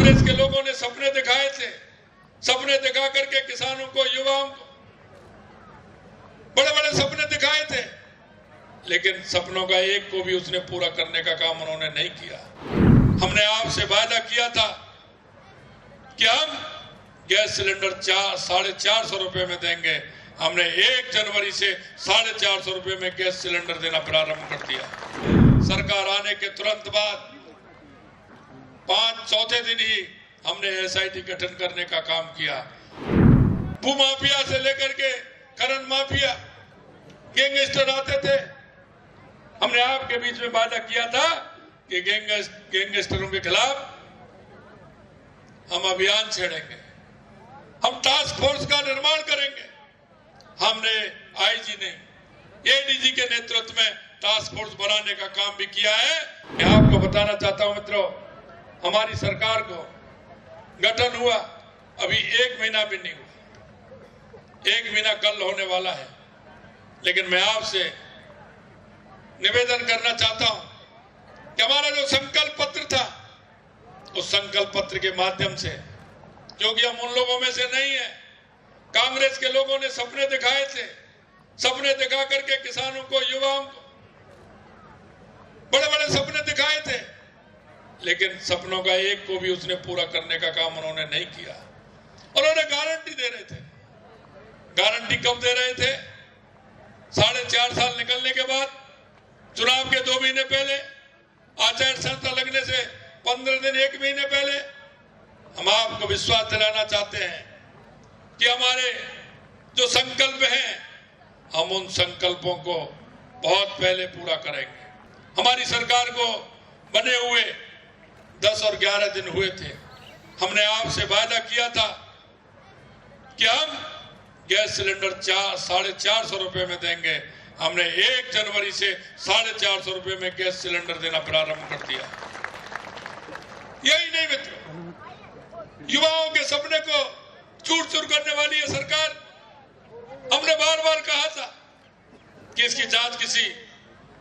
कांग्रेस के लोगों ने सपने दिखाए थे, सपने दिखा करके किसानों को, युवाओं को बड़े बड़े सपने दिखाए थे, लेकिन सपनों का एक को भी उसने पूरा करने का काम उन्होंने नहीं किया। हमने आपसे वादा किया था कि हम गैस सिलेंडर 450 रुपए में देंगे। हमने 1 जनवरी से 450 रुपए में गैस सिलेंडर देना प्रारंभ कर दिया। सरकार आने के तुरंत बाद चौथे दिन ही हमने एसआईटी गठन करने का काम किया। भूमाफिया से लेकर के खनन माफिया, गैंगस्टर आते थे। हमने आपके बीच में वादा किया था कि गैंगस्टरों के खिलाफ हम अभियान छेड़ेंगे, हम टास्क फोर्स का निर्माण करेंगे। हमने आईजी ने एडीजी के नेतृत्व में टास्क फोर्स बनाने का काम भी किया है। मैं आपको बताना चाहता हूं मित्रों, हमारी सरकार को गठन हुआ अभी 1 महीना भी नहीं हुआ। 1 महीना कल होने वाला है, लेकिन मैं आपसे निवेदन करना चाहता हूं कि हमारा जो संकल्प पत्र था, उस संकल्प पत्र के माध्यम से, क्योंकि हम उन लोगों में से नहीं है, कांग्रेस के लोगों ने सपने दिखाए थे, सपने दिखा करके किसानों को, युवाओं को बड़े बड़े सपने दिखाए थे, लेकिन सपनों का एक को भी उसने पूरा करने का काम उन्होंने नहीं किया। उन्होंने गारंटी दे रहे थे। गारंटी कब दे रहे थे? 4.5 साल निकलने के बाद, चुनाव के 2 महीने पहले, आचार संहिता लगने से 15 दिन 1 महीने पहले। हम आपको विश्वास दिलाना चाहते हैं कि हमारे जो संकल्प हैं, हम उन संकल्पों को बहुत पहले पूरा करेंगे। हमारी सरकार को बने हुए 10 और 11 दिन हुए थे। हमने आपसे वादा किया था कि हम गैस सिलेंडर 450 रुपए में देंगे। हमने 1 जनवरी से 450 रुपए में गैस सिलेंडर देना प्रारंभ कर दिया। यही नहीं मित्रों, युवाओं के सपने को चूर चूर करने वाली है सरकार। हमने बार बार कहा था कि इसकी जांच किसी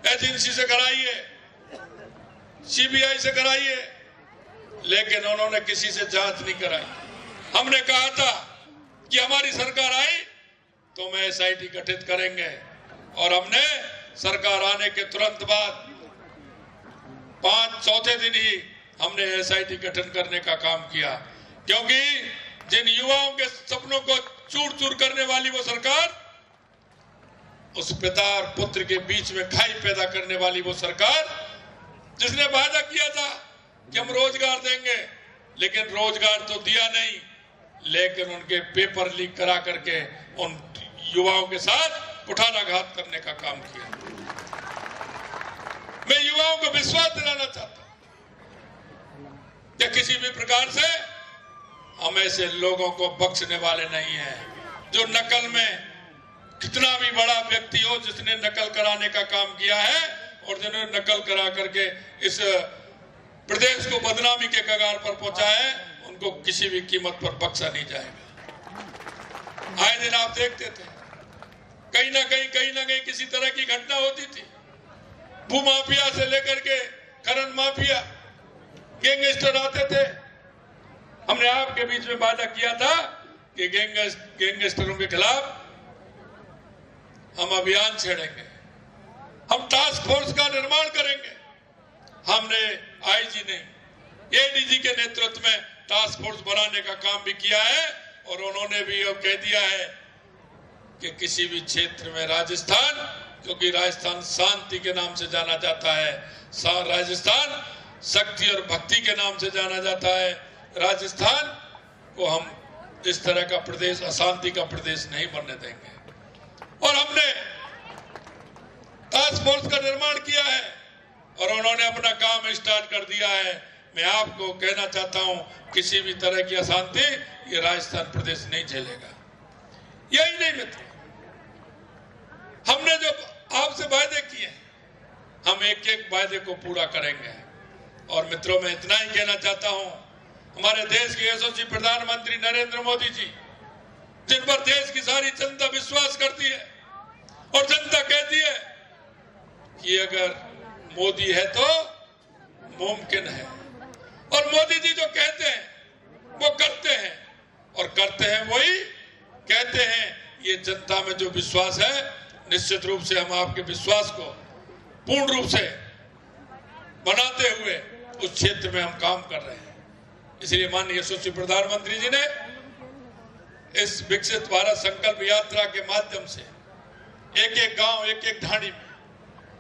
एजेंसी से कराइए, सीबीआई से कराइए, लेकिन उन्होंने किसी से जांच नहीं कराई। हमने कहा था कि हमारी सरकार आई तो हम एसआईटी गठित करेंगे, और हमने सरकार आने के तुरंत बाद चौथे दिन ही हमने एसआईटी गठन करने का काम किया, क्योंकि जिन युवाओं के सपनों को चूर चूर करने वाली वो सरकार, उस पिता और पुत्र के बीच में खाई पैदा करने वाली वो सरकार, जिसने वादा किया था कि हम रोजगार देंगे, लेकिन रोजगार तो दिया नहीं, लेकिन उनके पेपर लीक करा करके उन युवाओं के साथ कुठाराघात करने का काम किया। मैं युवाओं को विश्वास दिलाना चाहता हूं कि किसी भी प्रकार से हम ऐसे लोगों को बख्शने वाले नहीं हैं। जो नकल में, कितना भी बड़ा व्यक्ति हो जिसने नकल कराने का काम किया है और जिन्होंने नकल करा करके इस प्रदेश को बदनामी के कगार पर पहुंचा है, उनको किसी भी कीमत पर बख्शा नहीं जाएगा। आए दिन आप देखते थे कहीं ना कहीं किसी तरह की घटना होती थी। भूमाफिया से लेकर के खनन माफिया, गैंगस्टर आते थे। हमने आपके बीच में वादा किया था कि गैंगस्टरों के खिलाफ हम अभियान छेड़ेंगे, हम टास्क फोर्स का निर्माण करेंगे। हमने आईजी ने एडीजी के नेतृत्व में टास्क फोर्स बनाने का काम भी किया है, और उन्होंने भी अब कह दिया है कि किसी भी क्षेत्र में राजस्थान, क्योंकि राजस्थान शांति के नाम से जाना जाता है, राजस्थान शक्ति और भक्ति के नाम से जाना जाता है, राजस्थान को हम इस तरह का प्रदेश, अशांति का प्रदेश नहीं बनने देंगे। और हमने टास्क फोर्स का निर्माण किया है और उन्होंने अपना काम स्टार्ट कर दिया है। मैं आपको कहना चाहता हूं, किसी भी तरह की अशांति ये राजस्थान प्रदेश नहीं झेलेगा। यही नहीं मित्र, हमने जो आपसे वायदे किए, हम एक एक वायदे को पूरा करेंगे। और मित्रों, मैं इतना ही कहना चाहता हूं, हमारे देश के यशस्वी प्रधानमंत्री नरेंद्र मोदी जी, जिन पर देश की सारी जनता विश्वास करती है और जनता कहती है कि अगर मोदी है तो मुमकिन है, और मोदी जी जो कहते हैं जनता में जो विश्वास है, निश्चित रूप से हम आपके विश्वास को पूर्ण रूप से बनाते हुए उस क्षेत्र में हम काम कर रहे हैं। इसलिए माननीय यशस्वी प्रधानमंत्री जी ने इस विकसित भारत संकल्प यात्रा के माध्यम से एक एक गांव, एक एक ढाणी में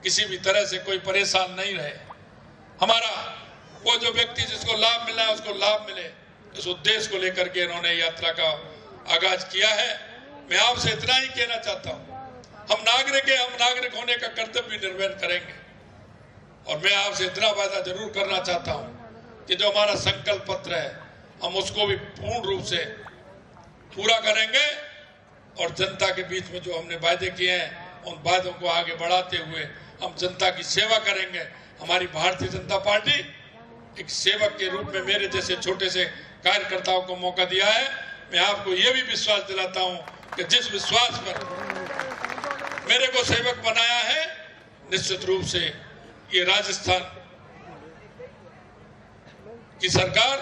किसी भी तरह से कोई परेशान नहीं रहे, हमारा वो जो व्यक्ति जिसको लाभ मिलना है उसको लाभ मिले, इस उद्देश्य को लेकर के इन्होंने यात्रा का आगाज किया है। मैं आपसे इतना ही कहना चाहता हूं, हम नागरिक होने का कर्तव्य निर्वहन करेंगे। और मैं आपसे इतना वादा जरूर करना चाहता हूं कि जो हमारा संकल्प पत्र है हम उसको भी पूर्ण रूप से पूरा करेंगे और जनता के बीच में जो हमने वादे किए हैं उन वादों को आगे बढ़ाते हुए हम जनता की सेवा करेंगे। हमारी भारतीय जनता पार्टी एक सेवक के रूप में मेरे जैसे छोटे से कार्यकर्ताओं को मौका दिया है। मैं आपको यह भी विश्वास दिलाता हूं कि जिस विश्वास पर मेरे को सेवक बनाया है, निश्चित रूप से ये राजस्थान की सरकार,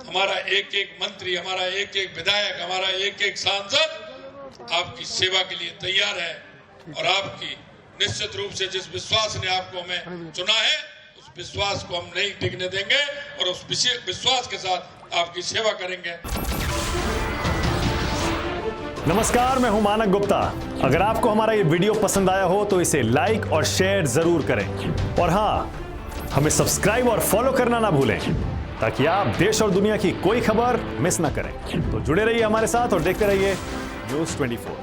हमारा एक एक मंत्री, हमारा एक एक विधायक, हमारा एक एक सांसद आपकी सेवा के लिए तैयार है। और आपकी निश्चित रूप से जिस विश्वास ने आपको हमें चुना है, उस विश्वास को हम नहीं टिकने देंगे और उस विश्वास के साथ आपकी सेवा करेंगे। नमस्कार, मैं हूं मानक गुप्ता। अगर आपको हमारा ये वीडियो पसंद आया हो तो इसे लाइक और शेयर जरूर करें और हां, हमें सब्सक्राइब और फॉलो करना ना भूलें ताकि आप देश और दुनिया की कोई खबर मिस ना करें। तो जुड़े रहिए हमारे साथ और देखते रहिए न्यूज़ 24।